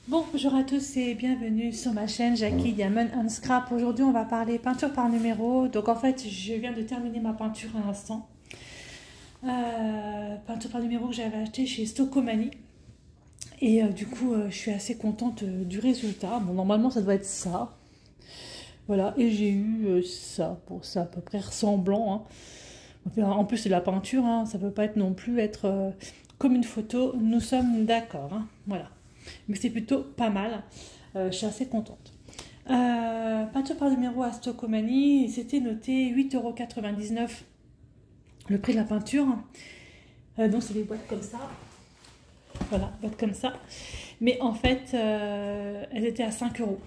Bon, bonjour à tous et bienvenue sur ma chaîne Jackie Diamond and Scrap. Aujourd'hui, on va parler peinture par numéro. Donc en fait, je viens de terminer ma peinture à l'instant. Peinture par numéro que j'avais acheté chez Stocomanie. Et du coup, je suis assez contente du résultat. Bon, normalement, ça doit être ça. Voilà, et j'ai eu ça. Bon, c'est à peu près ressemblant, hein. En plus, c'est de la peinture, hein. Ça peut pas être non plus être comme une photo. Nous sommes d'accord, hein. Voilà. Mais c'est plutôt pas mal. Je suis assez contente. Peinture par numéro à Stocomanie, c'était noté 8,99 € le prix de la peinture. Donc c'est des boîtes comme ça. Voilà, boîtes comme ça. Mais en fait, elles étaient à 5 €.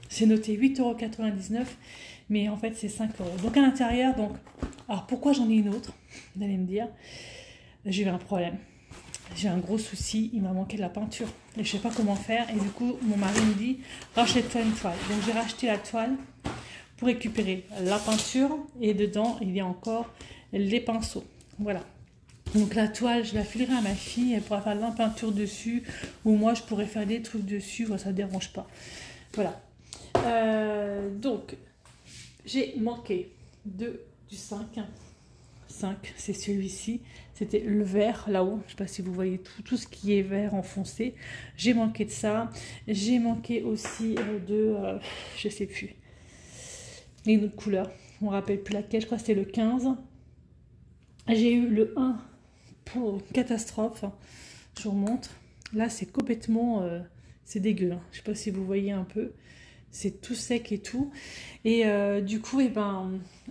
C'est noté 8,99 €, mais en fait c'est 5 €. Donc à l'intérieur, donc, alors pourquoi j'en ai une autre? Vous allez me dire, j'ai eu un problème. J'ai un gros souci, il m'a manqué de la peinture et je sais pas comment faire, et du coup mon mari me dit rachète-toi une toile. Donc j'ai racheté la toile pour récupérer la peinture, et dedans il y a encore les pinceaux. Voilà, donc la toile je la filerai à ma fille, elle pourra faire de la peinture dessus, ou moi je pourrais faire des trucs dessus, ça ne dérange pas. Voilà, donc j'ai manqué du 5, c'est celui-ci, c'était le vert là-haut, je sais pas si vous voyez tout ce qui est vert enfoncé, j'ai manqué de ça, j'ai manqué aussi je sais plus, une autre couleur, on ne rappelle plus laquelle, je crois que c'était le 15, j'ai eu le 1 pour catastrophe, je vous remontre, là c'est complètement, c'est dégueu, hein. Je sais pas si vous voyez un peu, c'est tout sec et tout, et du coup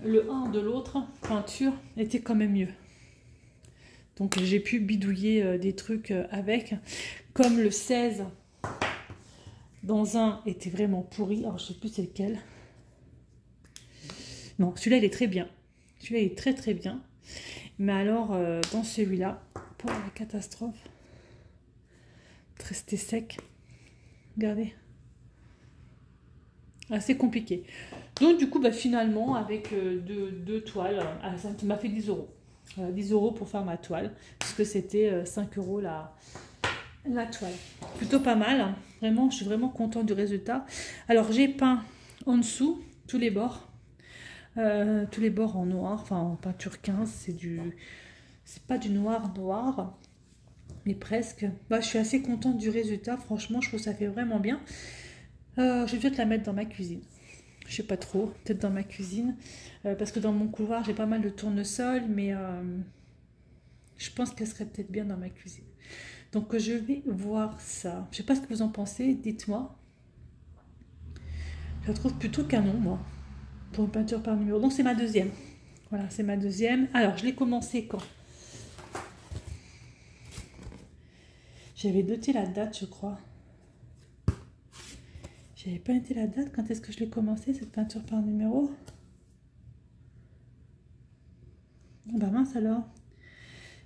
le 1 de l'autre peinture était quand même mieux, donc j'ai pu bidouiller des trucs avec, comme le 16 dans un était vraiment pourri, alors je sais plus c'est lequel, non celui-là il est très bien, celui-là il est très très bien, mais alors dans celui-là, pour la catastrophe, resté sec, regardez, assez compliqué. Donc du coup finalement avec deux toiles, ça m'a fait 10 €. 10 € pour faire ma toile, parce que c'était 5 € la toile. Plutôt pas mal, hein. Vraiment, je suis vraiment contente du résultat. Alors j'ai peint en dessous tous les bords en noir, enfin en peinture 15, c'est pas du noir, mais presque. Je suis assez contente du résultat, franchement je trouve que ça fait vraiment bien. Je vais peut-être la mettre dans ma cuisine. Je sais pas trop, peut-être dans ma cuisine, parce que dans mon couloir j'ai pas mal de tournesol, mais je pense qu'elle serait peut-être bien dans ma cuisine. Donc je vais voir ça. Je sais pas ce que vous en pensez, dites-moi. Je la trouve plutôt canon, moi, pour une peinture par numéro. Donc c'est ma deuxième. Voilà, c'est ma deuxième. Alors je l'ai commencé quand? J'avais noté la date, je crois. J'avais pas noté la date. Quand est-ce que je l'ai commencé, cette peinture par numéro? Bah mince alors.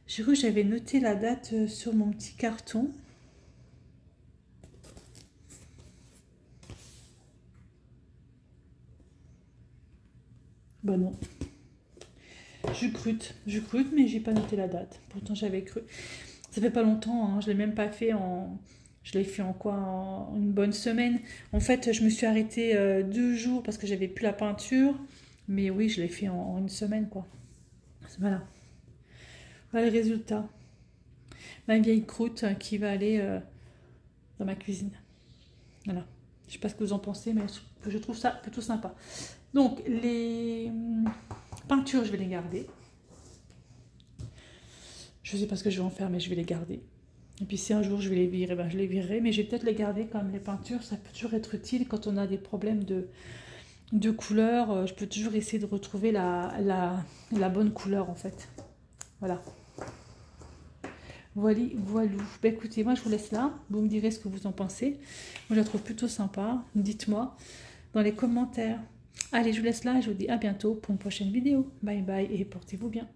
J'ai cru que j'avais noté la date sur mon petit carton. Bah non. Je crute, mais j'ai pas noté la date. Pourtant j'avais cru. Ça fait pas longtemps, hein. Je l'ai même pas fait en... Je l'ai fait en quoi? En une bonne semaine. En fait, je me suis arrêtée 2 jours parce que j'avais plus la peinture. Mais oui, je l'ai fait en une semaine, quoi. Voilà. Voilà le résultat. Ma vieille croûte qui va aller dans ma cuisine. Voilà. Je sais pas ce que vous en pensez, mais je trouve ça plutôt sympa. Donc, les peintures, je vais les garder. Je sais pas ce que je vais en faire, mais je vais les garder. Et puis si un jour je vais les virer, je les virerai. Mais je vais peut-être les garder comme les peintures. Ça peut toujours être utile quand on a des problèmes de couleur. Je peux toujours essayer de retrouver la bonne couleur, en fait. Voilà. Voilou. Écoutez, moi je vous laisse là. Vous me direz ce que vous en pensez. Moi je la trouve plutôt sympa. Dites-moi dans les commentaires. Allez, je vous laisse là et je vous dis à bientôt pour une prochaine vidéo. Bye bye et portez-vous bien.